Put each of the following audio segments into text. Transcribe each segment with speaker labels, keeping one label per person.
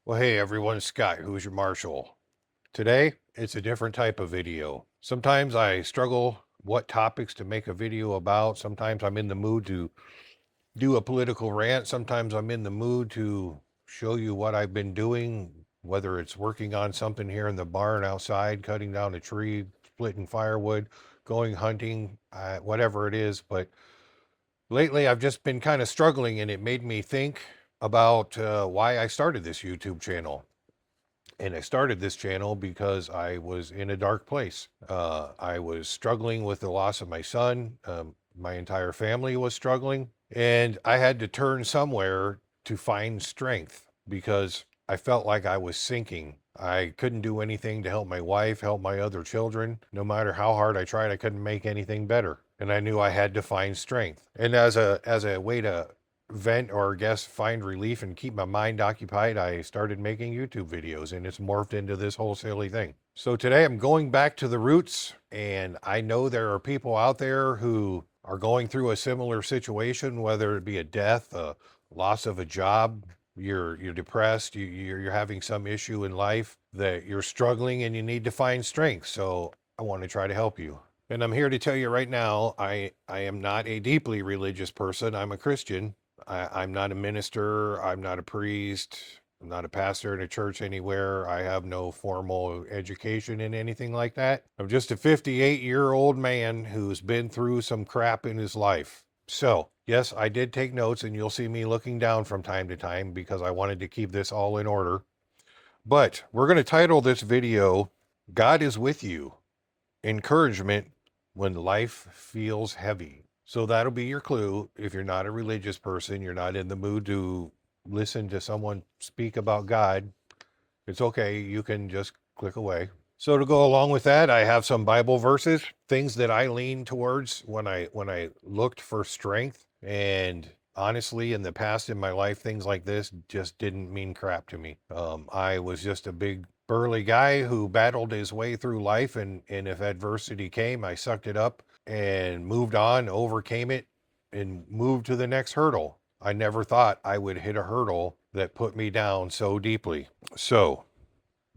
Speaker 1: Well, hey everyone, Scott, who's your marshal. Today, it's a different type of video. Sometimes I struggle what topics to make a video about. Sometimes I'm in the mood to do a political rant. Sometimes I'm in the mood to show you what I've been doing, whether it's working on something here in the barn outside, cutting down a tree, splitting firewood, going hunting, whatever it is. But lately, I've just been kind of struggling, and it made me think about why I started this YouTube channel. And I started this channel because I was in a dark place. I was struggling with the loss of my son. My entire family was struggling. And I had to turn somewhere to find strength because I felt like I was sinking. I couldn't do anything to help my wife, help my other children. No matter how hard I tried, I couldn't make anything better. And I knew I had to find strength. And as a way to vent or I guess find relief and keep my mind occupied, I started making YouTube videos and it's morphed into this whole silly thing. So today I'm going back to the roots, and I know there are people out there who are going through a similar situation, whether it be a death, a loss of a job, you're depressed, you're having some issue in life that you're struggling and you need to find strength. So I want to try to help you. And I'm here to tell you right now, I am not a deeply religious person. I'm a Christian. I'm not a minister. I'm not a priest. I'm not a pastor in a church anywhere. I have no formal education in anything like that. I'm just a 58-year-old man who's been through some crap in his life. So, yes, I did take notes, and you'll see me looking down from time to time because I wanted to keep this all in order. But we're going to title this video, God is with you. Encouragement when life feels heavy. So that'll be your clue. If you're not a religious person, you're not in the mood to listen to someone speak about God, it's okay. You can just click away. So to go along with that, I have some Bible verses, things that I lean towards when I looked for strength. And honestly, in the past in my life, things like this just didn't mean crap to me. I was just a big burly guy who battled his way through life, and if adversity came, I sucked it up and moved on, overcame it, and moved to the next hurdle. I never thought I would hit a hurdle that put me down so deeply. So,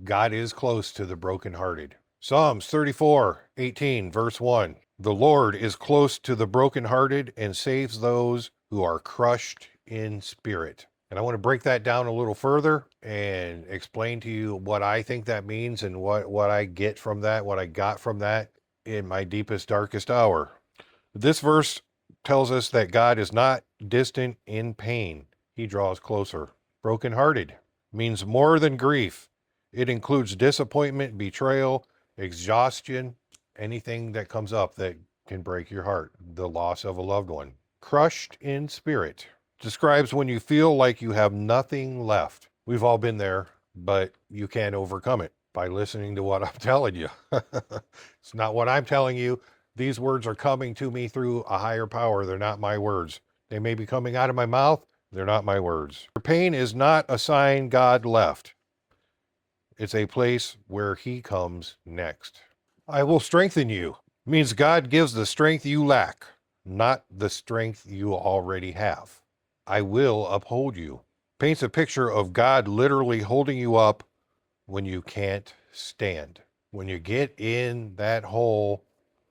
Speaker 1: God is close to the brokenhearted. Psalms 34:18, verse 1. The Lord is close to the brokenhearted and saves those who are crushed in spirit. And I want to break that down a little further and explain to you what I think that means and what I get from that, what I got from that in my deepest, darkest hour. This verse tells us that God is not distant in pain. He draws closer. Brokenhearted means more than grief. It includes disappointment, betrayal, exhaustion, anything that comes up that can break your heart, the loss of a loved one. Crushed in spirit describes when you feel like you have nothing left. We've all been there, but you can't overcome it by listening to what I'm telling you. It's not what I'm telling you. These words are coming to me through a higher power. They're not my words. They may be coming out of my mouth. They're not my words. Your pain is not a sign God left. It's a place where he comes next. I will strengthen you means God gives the strength you lack, not the strength you already have. I will uphold you paints a picture of God literally holding you up when you can't stand. When you get in that hole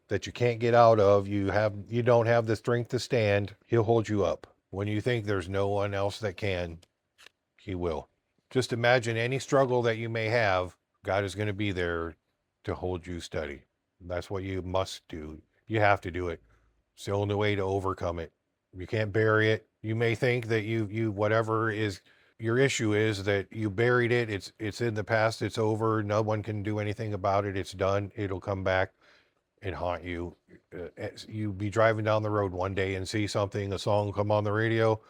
Speaker 1: that you can't get out of, you don't have the strength to stand, he'll hold you up. When you think there's no one else that can, he will. Just imagine any struggle that you may have, God is going to be there to hold you steady. That's what you must do. You have to do it. It's the only way to overcome it. You can't bury it. You may think that you whatever is your issue is that you buried it. It's in the past. It's over. No one can do anything about it. It's done. It'll come back and haunt you. You be driving down the road one day and see something, a song come on the radio.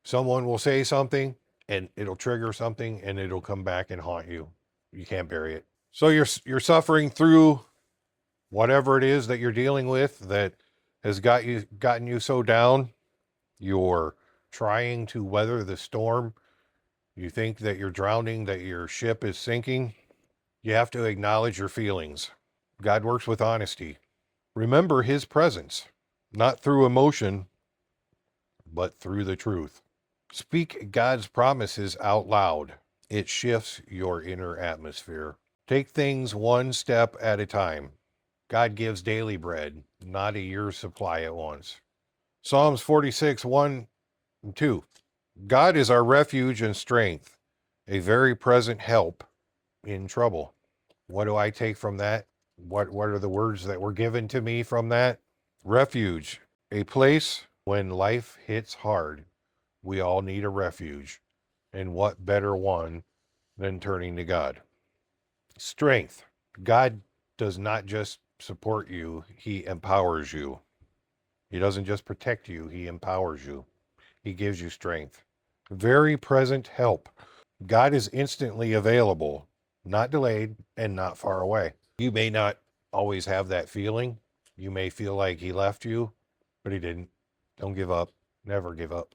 Speaker 1: Someone will say something and it'll trigger something and it'll come back and haunt you. You can't bury it. So you're suffering through whatever it is that you're dealing with that has gotten you so down. You're trying to weather the storm. You think that you're drowning, that your ship is sinking. You have to acknowledge your feelings. God works with honesty. Remember his presence, not through emotion, but through the truth. Speak God's promises out loud. It shifts your inner atmosphere. Take things one step at a time. God gives daily bread, not a year's supply at once. Psalms 46, 1 and 2. God is our refuge and strength, a very present help in trouble. What do I take from that? What are the words that were given to me from that? Refuge, a place when life hits hard. We all need a refuge. And what better one than turning to God? Strength. God does not just support you, he empowers you. He doesn't just protect you, he empowers you. He gives you strength. Very present help. God is instantly available, not delayed and not far away. You may not always have that feeling. You may feel like he left you, but he didn't. Don't give up. Never give up.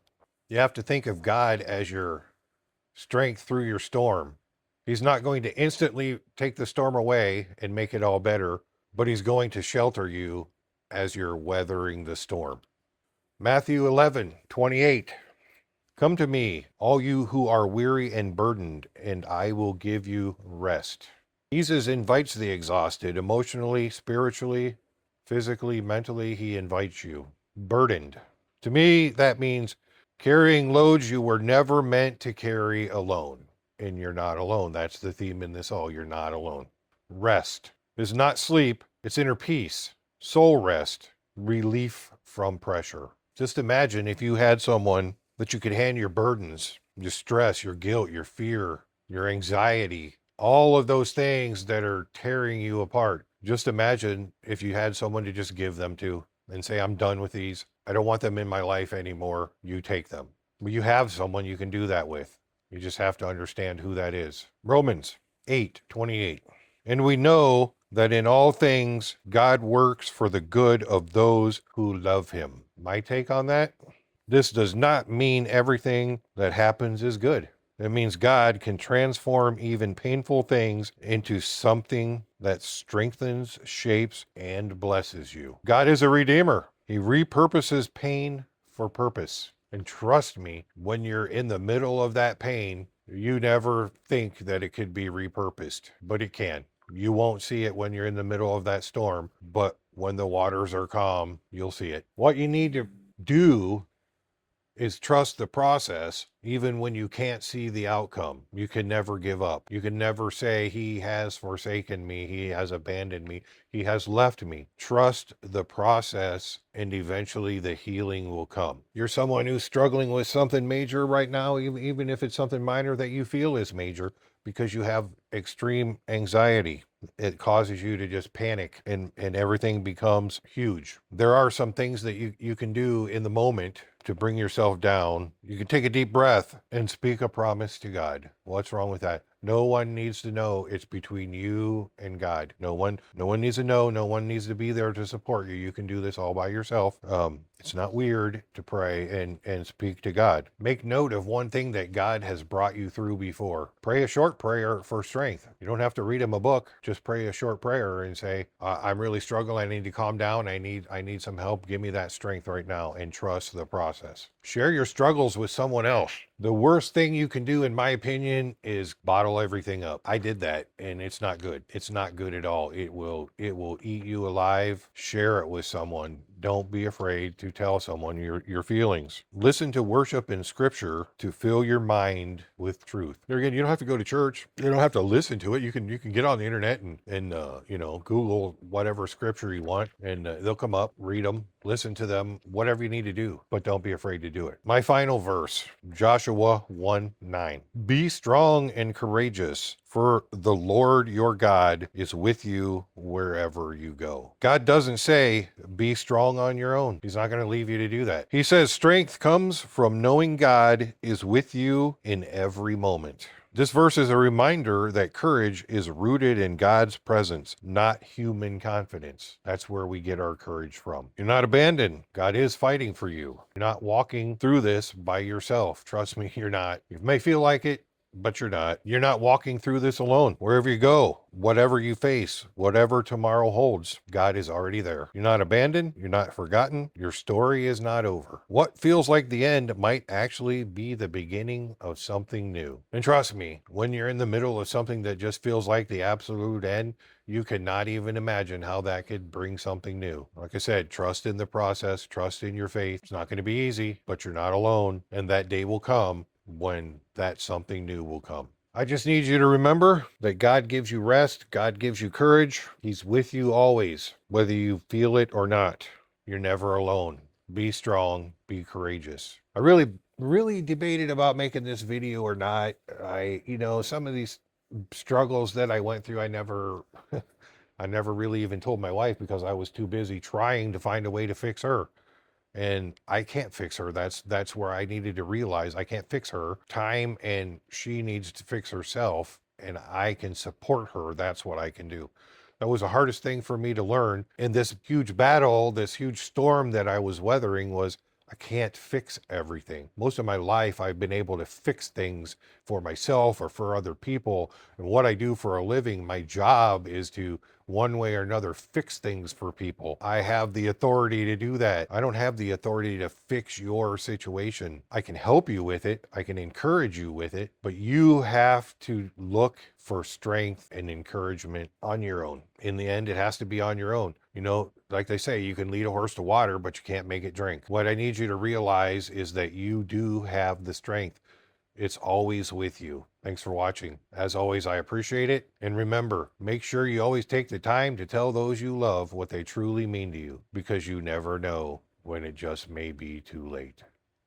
Speaker 1: You have to think of God as your strength through your storm. He's not going to instantly take the storm away and make it all better, but he's going to shelter you as you're weathering the storm. Matthew 11:28. Come to me, all you who are weary and burdened, and I will give you rest. Jesus invites the exhausted emotionally, spiritually, physically, mentally. He invites you. Burdened. To me, that means carrying loads you were never meant to carry alone. And you're not alone. That's the theme in this all. You're not alone. Rest is not sleep, it's inner peace, soul rest, relief from pressure. Just imagine if you had someone that you could hand your burdens, your stress, your guilt, your fear, your anxiety, all of those things that are tearing you apart. Just imagine if you had someone to just give them to and say, I'm done with these. I don't want them in my life anymore. You take them. Well, you have someone you can do that with. You just have to understand who that is. Romans 8:28. And we know that in all things God works for the good of those who love him. My take on that? This does not mean everything that happens is good. It means God can transform even painful things into something that strengthens, shapes, and blesses you. God is a redeemer. He repurposes pain for purpose. And trust me, when you're in the middle of that pain, you never think that it could be repurposed, but it can. You won't see it when you're in the middle of that storm, but when the waters are calm, you'll see it. What you need to do is trust the process, even when you can't see the outcome. You can never give up. You can never say, he has forsaken me, he has abandoned me, he has left me. Trust the process, and eventually the healing will come. You're someone who's struggling with something major right now, even if it's something minor that you feel is major, because you have extreme anxiety. It causes you to just panic, and everything becomes huge. There are some things that you can do in the moment to bring yourself down. You can take a deep breath and speak a promise to God. What's wrong with that? No one needs to know. It's between you and God. No one needs to know. No one needs to be there to support you. You can do this all by yourself. It's not weird to pray and speak to God. Make note of one thing that God has brought you through before. Pray a short prayer for strength. You don't have to read him a book. Just pray a short prayer and say, I'm really struggling. I need to calm down. I need some help. Give me that strength right now, and trust the process. Share your struggles with someone else. The worst thing you can do, in my opinion, is bottle everything up. I did that, and it's not good. It's not good at all. It will eat you alive. Share it with someone. Don't be afraid to tell someone your feelings. Listen to worship in scripture to fill your mind with truth. There again, you don't have to go to church. You don't have to listen to it. You can get on the internet and Google whatever scripture you want, and they'll come up. Read them, listen to them, whatever you need to do, but don't be afraid to do it. My final verse, Joshua 1:9. Be strong and courageous, for the Lord your God is with you wherever you go. God doesn't say, be strong on your own. He's not going to leave you to do that. He says, strength comes from knowing God is with you in every moment. This verse is a reminder that courage is rooted in God's presence, not human confidence. That's where we get our courage from. You're not abandoned. God is fighting for you. You're not walking through this by yourself. Trust me, you're not. You may feel like it. but you're not. You're not walking through this alone. Wherever you go, whatever you face, whatever tomorrow holds, God is already there. You're not abandoned. You're not forgotten. Your story is not over. What feels like the end might actually be the beginning of something new. And trust me, when you're in the middle of something that just feels like the absolute end, you cannot even imagine how that could bring something new. Like I said, trust in the process, trust in your faith. It's not going to be easy, but you're not alone. And that day will come when that something new will come. I just need you to remember that God gives you rest. God gives you courage. He's with you always, whether you feel it or not. You're never alone. Be strong, be courageous. I really debated about making this video or not. Some of these struggles that I went through, I never really even told my wife because I was too busy trying to find a way to fix her. And I can't fix her. That's where I needed to realize I can't fix her. Time, and she needs to fix herself, and I can support her. That's what I can do. That was the hardest thing for me to learn in this huge battle, this huge storm that I was weathering. Was I can't fix everything. Most of my life, I've been able to fix things for myself or for other people. And what I do for a living, my job is to, one way or another, fix things for people. I have the authority to do that. I don't have the authority to fix your situation. I can help you with it. I can encourage you with it, but you have to look for strength and encouragement on your own. In the end, it has to be on your own. Like they say, you can lead a horse to water, but you can't make it drink. What I need you to realize is that you do have the strength. It's always with you. Thanks for watching. As always, I appreciate it. And remember, make sure you always take the time to tell those you love what they truly mean to you, because you never know when it just may be too late.